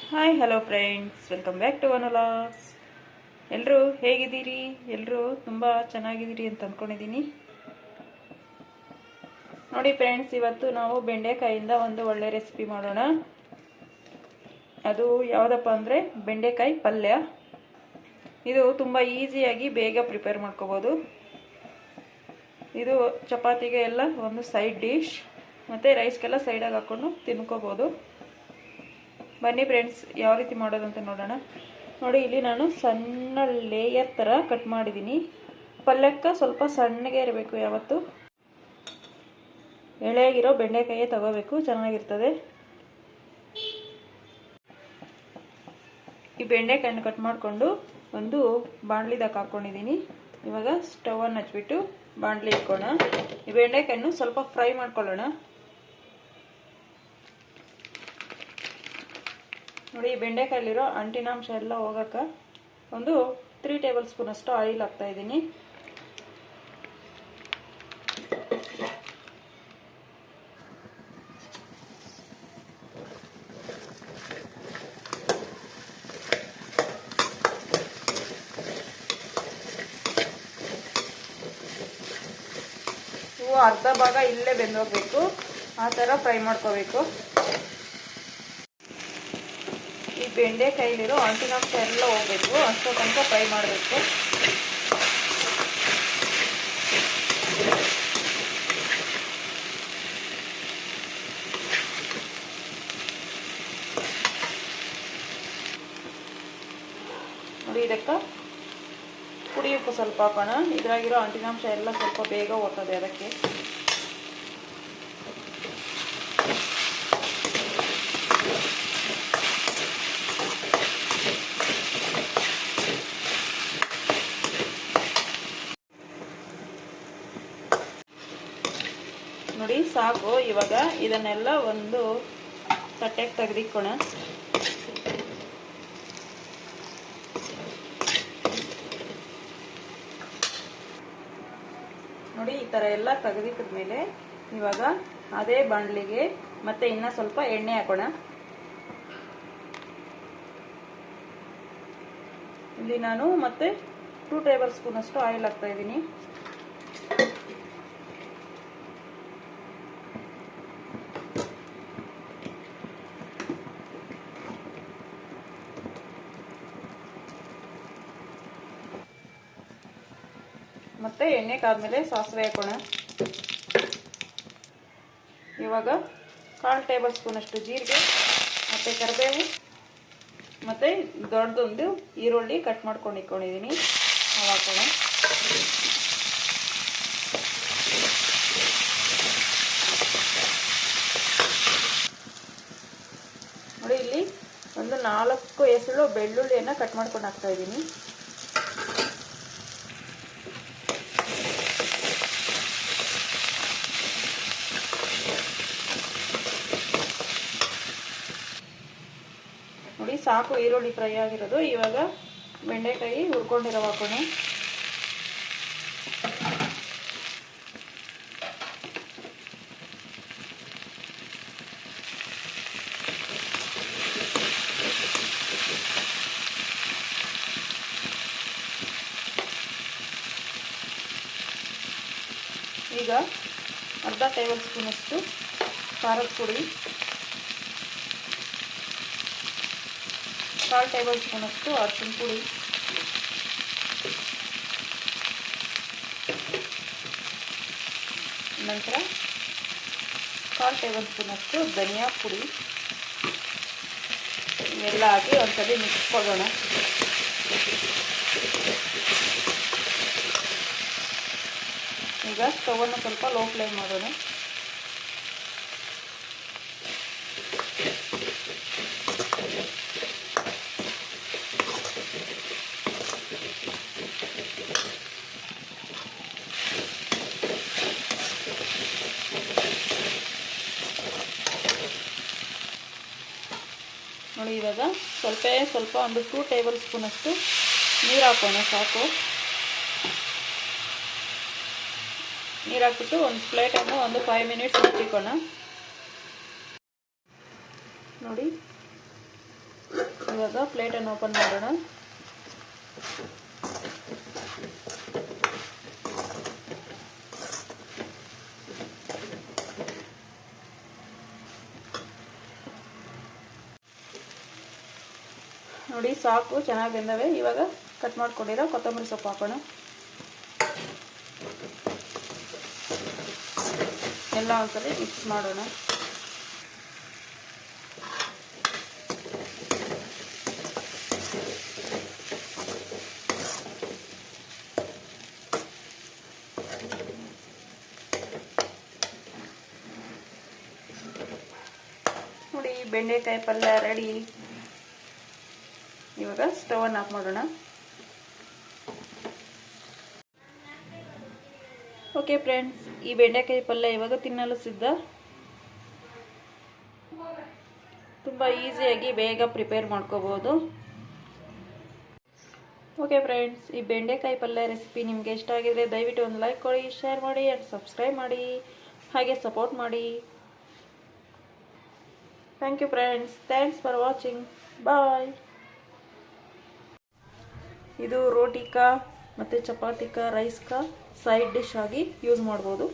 Hi hello friends, welcome back to Vanalogs. ಎಲ್ಲರೂ ಹೇಗಿದ್ದೀರಿ? ಎಲ್ಲರೂ ತುಂಬ ಚೆನ್ನಾಗಿದ್ದೀರಿ ಅಂತ ಅಂದ್ಕೊಂಡಿದ್ದೀನಿ. ನೋಡಿ ಫ್ರೆಂಡ್ಸ್, ಇವತ್ತು ನಾವು ಬೆಂಡೆಕಾಯಿಂದ ಒಂದು ಒಳ್ಳೆ ರೆಸಿಪಿ ಮಾಡೋಣ. ಅದು ಯಾವುದಪ್ಪ ಅಂದರೆ ಬೆಂಡೆಕಾಯಿ ಪಲ್ಯ. ಇದು ತುಂಬ ಈಸಿಯಾಗಿ ಬೇಗ ಪ್ರಿಪೇರ್ ಮಾಡ್ಕೋಬೋದು. ಇದು ಚಪಾತಿಗೆ ಎಲ್ಲ ಒಂದು ಸೈಡ್ ಡಿಶ್, ಮತ್ತು ರೈಸ್ಗೆಲ್ಲ ಸೈಡಾಗಿ ಹಾಕ್ಕೊಂಡು ತಿನ್ಕೋಬೋದು. ಬನ್ನಿ ಫ್ರೆಂಡ್ಸ್, ಯಾವ ರೀತಿ ಮಾಡೋದಂತ ನೋಡೋಣ. ನೋಡಿ, ಇಲ್ಲಿ ನಾನು ಸಣ್ಣ ಲೇಯರ್ ಥರ ಕಟ್ ಮಾಡಿದ್ದೀನಿ. ಪಲ್ಯಕ್ಕೆ ಸ್ವಲ್ಪ ಸಣ್ಣಗೆ ಇರಬೇಕು. ಯಾವತ್ತು ಎಳೆಯಾಗಿರೋ ಬೆಂಡೆಕಾಯೇ ತಗೋಬೇಕು, ಚೆನ್ನಾಗಿರ್ತದೆ. ಈ ಬೆಂಡೆಕಾಯನ್ನು ಕಟ್ ಮಾಡಿಕೊಂಡು ಒಂದು ಬಾಣಲಿದಾಗ ಹಾಕ್ಕೊಂಡಿದ್ದೀನಿ. ಇವಾಗ ಸ್ಟವನ್ನು ಹಚ್ಬಿಟ್ಟು ಬಾಣಲಿ ಇಟ್ಕೋಣ. ಈ ಬೆಂಡೆಕಾಯನ್ನು ಸ್ವಲ್ಪ ಫ್ರೈ ಮಾಡ್ಕೊಳ್ಳೋಣ. ನೋಡಿ, ಬೆಂಡೆಕಾಯಲ್ಲಿರೋ ಅಂಟಿನಾಂಶ ಎಲ್ಲ ಹೋಗಕ್ಕೆ ಒಂದು 3 ಟೇಬಲ್ ಸ್ಪೂನ್ ಅಷ್ಟು ಆಯಿಲ್ ಹಾಕ್ತಾ ಇದ್ದೀನಿ. ಇವು ಅರ್ಧ ಭಾಗ ಇಲ್ಲೇ ಬೆಂದೋಗ್ಬೇಕು, ಆ ಥರ ಫ್ರೈ ಮಾಡ್ಕೋಬೇಕು. ಈ ಬೆಂಡೆಕಾಯಿಲಿರೋ ಅಂಟಿನಾಂಶ ಎಲ್ಲ ಹೋಗ್ಬೇಕು, ಅಷ್ಟೋ ತನಕ ಫ್ರೈ ಮಾಡಬೇಕು. ನೋಡಿ, ಇದಕ್ಕೆ ಪುಡಿ ಉಪ್ಪು ಸ್ವಲ್ಪ ಹಾಕೋಣ. ಇದ್ರಾಗಿರೋ ಅಂಟಿನಾಂಶ ಎಲ್ಲ ಸ್ವಲ್ಪ ಬೇಗ ಹೋಗ್ತದೆ. ಅದಕ್ಕೆ ನೋಡಿ ಸಾಕು. ಇವಾಗ ಇದನ್ನೆಲ್ಲ ಒಂದು ತಟ್ಟೆಗೆ ತೆಗೆದಿಕ್ಕೋಣ. ನೋಡಿ, ಈ ಥರ ಎಲ್ಲ ತೆಗೆದಿಕ್ಕಿದ್ಮೇಲೆ ಇವಾಗ ಅದೇ ಬಾಣಲಿಗೆ ಮತ್ತೆ ಇನ್ನ ಸ್ವಲ್ಪ ಎಣ್ಣೆ ಹಾಕೋಣ. ಇಲ್ಲಿ ನಾನು ಮತ್ತೆ 2 ಟೇಬಲ್ ಸ್ಪೂನ್ ಅಷ್ಟು ಆಯಿಲ್ ಹಾಕ್ತಾ ಇದ್ದೀನಿ. ಮತ್ತೆ ಎಣ್ಣೆ ಕಾದ್ಮೇಲೆ ಸಾಸಿವೆ ಹಾಕೋಣ. ಇವಾಗ 1/4 ಟೇಬಲ್ ಸ್ಪೂನ್ ಅಷ್ಟು ಜೀರಿಗೆ, ಮತ್ತೆ ಕರಿಬೇವು, ಮತ್ತೆ ದೊಡ್ಡದೊಂದು ಈರುಳ್ಳಿ ಕಟ್ ಮಾಡ್ಕೊಂಡು ಇಟ್ಕೊಂಡಿದ್ದೀನಿ, ಅವು ಹಾಕೋಣ. ನೋಡಿ, ಇಲ್ಲಿ ಒಂದು 4 ಎಸಳು ಬೆಳ್ಳುಳ್ಳಿಯನ್ನು ಕಟ್ ಮಾಡ್ಕೊಂಡು ಹಾಕ್ತಾ ಇದ್ದೀನಿ. ನೋಡಿ, ಸಾಕು ಈರುಳ್ಳಿ ಫ್ರೈ ಆಗಿರೋದು. ಇವಾಗ ಬೆಂಡೆಕಾಯಿ ಹುರ್ಕೊಂಡಿರೋ ಹಾಕೋಣ. ಈಗ ಅರ್ಧ ಟೇಬಲ್ ಸ್ಪೂನ್ ಅಷ್ಟು ಖಾರದ ಪುಡಿ, 1/4 ಟೇಬಲ್ ಸ್ಪೂನ್ ಅಷ್ಟು ಅರಿಶಿನ ಪುಡಿ, ನಂತರ 1/4 ಟೇಬಲ್ ಸ್ಪೂನ್ ಅಷ್ಟು ಧನಿಯಾ ಪುಡಿ ಇವೆಲ್ಲ ಹಾಕಿ ಒಂದ್ಸಲಿ ಮಿಕ್ಸ್ ಕೊಡೋಣ. ಈಗ ಸ್ಟವನ್ನು ಸ್ವಲ್ಪ ಲೋ ಫ್ಲೇಮ್ ಮಾಡೋಣ. ನೋಡಿ, ಇವಾಗ ಸ್ವಲ್ಪ ಒಂದು 2 ಟೇಬಲ್ ಸ್ಪೂನ್ ಅಷ್ಟು ನೀರು ಹಾಕೋಣ. ಸಾಕು. ನೀರು ಹಾಕ್ಬಿಟ್ಟು ಒಂದು ಪ್ಲೇಟನ್ನು ಒಂದು 5 ಮಿನಿಟ್ಸ್ ಮುಚ್ಚಿಕೋಣ. ನೋಡಿ, ಇವಾಗ ಪ್ಲೇಟನ್ನು ಓಪನ್ ಮಾಡೋಣ. ನೋಡಿ ಸಾಕು, ಚೆನ್ನಾಗಿ ಬೆಂದವೆ. ಇವಾಗ ಕಟ್ ಮಾಡ್ಕೊಂಡಿರೋ ಕೊತ್ತಂಬರಿ ಸೊಪ್ಪು ಹಾಕೋಣ. ಎಲ್ಲ ಒಂದ್ಸರಿ ಮಿಕ್ಸ್ ಮಾಡೋಣ. ನೋಡಿ ಬೆಂಡೆಕಾಯಿ ಪಲ್ಯ ರೆಡಿ. ಇವಾಗ ಸ್ಟವನ್ನು ಆಫ್ ಮಾಡೋಣ. ಓಕೆ ಫ್ರೆಂಡ್ಸ್, ಈ ಬೆಂಡೆಕಾಯಿ ಪಲ್ಯ ಇವಾಗ ತಿನ್ನಲು ಸಿದ್ಧ. ತುಂಬ ಈಸಿಯಾಗಿ ಬೇಗ ಪ್ರಿಪೇರ್ ಮಾಡ್ಕೋಬೋದು. ಓಕೆ ಫ್ರೆಂಡ್ಸ್, ಈ ಬೆಂಡೆಕಾಯಿ ಪಲ್ಯ ರೆಸಿಪಿ ನಿಮಗೆ ಇಷ್ಟ ಆಗಿದ್ರೆ ದಯವಿಟ್ಟು ಒಂದು ಲೈಕ್ ಕೊಡಿ, ಶೇರ್ ಮಾಡಿ ಆ್ಯಂಡ್ ಸಬ್ಸ್ಕ್ರೈಬ್ ಮಾಡಿ, ಹಾಗೆ ಸಪೋರ್ಟ್ ಮಾಡಿ. Thank you friends, thanks for watching, bye. ಇದು ರೋಟಿಕಾ ಮತ್ತು ಚಪಾತಿಕಾ ರೈಸ್ಕಾ ಸೈಡ್ ಡಿಶ್ ಆಗಿ ಯೂಸ್ ಮಾಡ್ಬೋದು.